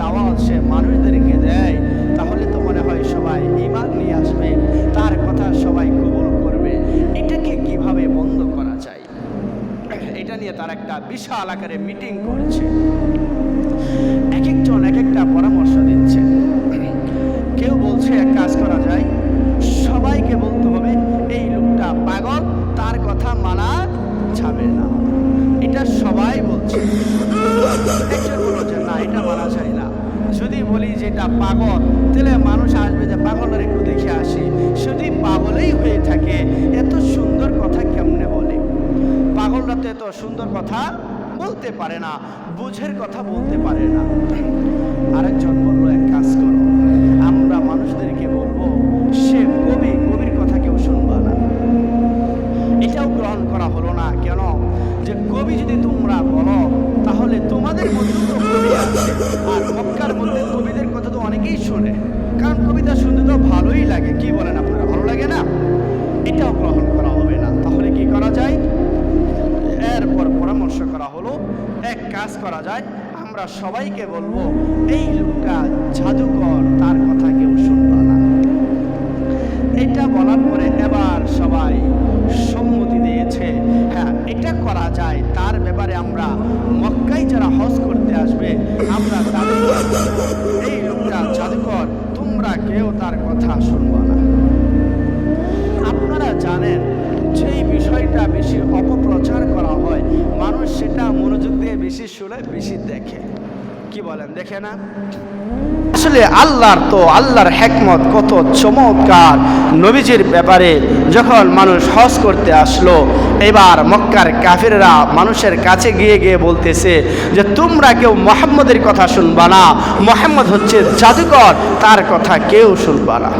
দাওয়াত সে মানুষদেরকে দেয়, তাহলে তো মনে হয় সবাই ঈমান নিয়ে আসবে, তার কথা সবাই কবুল করবে। এটাকে কিভাবে বন্ধ করা যায়, এটা নিয়ে তার একটা বিশাল আকারে মিটিং করছে। এক একজন এক একটা পরামর্শ দিচ্ছে। কেউ বলছে এক কাজ করা যায়, সবাইকে বলতে হবে এই লোকটা পাগল, তার কথা মানা যাবে না। এটা সবাই বলছে। একজন বলল যে না, এটা মানা যায় না। যদি বলি যে এটা পাগল, তাহলে মানুষ আসবে যে পাগলের একটু দেখে আসি। যদি পাগলেই হয়ে থাকে, এত সুন্দর কথা কেমনে বলে? পাগলরা তো এত সুন্দর কথা বলতে পারে না, বুঝের কথা বলতে পারে না। আরেকজন বলল এক কাজ করো, আমরা মানুষদেরকে বলবো সে কবি, কবির কথা কেউ শুনবা না। এটাও গ্রহণ করা হলো না। কেন? যে কবি যদি তোমরা বলো, তাহলে তোমাদের মধ্যে তো কবি আছে, আর মক্কার মধ্যে কবিদের কথা তো অনেকেই শোনে, কারণ কবিতা শুনতে তো ভালোই লাগে। কি বলেন আপনারা, ভালো লাগে না? এটাও গ্রহণ করা হবে না। তাহলে কি করা যায়? এরপর পরামর্শ করা হলো, এক কাজ করা যায়, আমরা সবাইকে বলবো এই লোকটা জাদুকর, তার কথা কেউ শুনবা না। এটা বলার পরে এবার সবাই সম্মতি দিয়েছে, হ্যাঁ এটা করা যায়। তার ব্যাপারে আমরা মক্কায় যারা হজ করতে আসবে, আমরা তাদের এই লোকটা জাদুকর, তোমরা কেউ তার কথা শুনবা না। আপনারা জানেন যেই বিষয়টা বেশি অপপ্রচার করা হয়, মানুষ সেটা মনোযোগ দিয়ে বেশি শুনে, বেশি দেখে। কি বলেন, দেখে না? আসলে আল্লাহর হিকমত কত চমৎকার। নবীজির ব্যাপারে যখন মানুষ হজ করতে আসলো, এবার মক্কার কাফিররা মানুষের কাছে গিয়ে গিয়ে বলতেছে যে তোমরা কেউ মুহাম্মদের কথা শুনবা না, মুহাম্মদ হচ্ছে জাদুকর, তার কথা কেউ শুনবা না।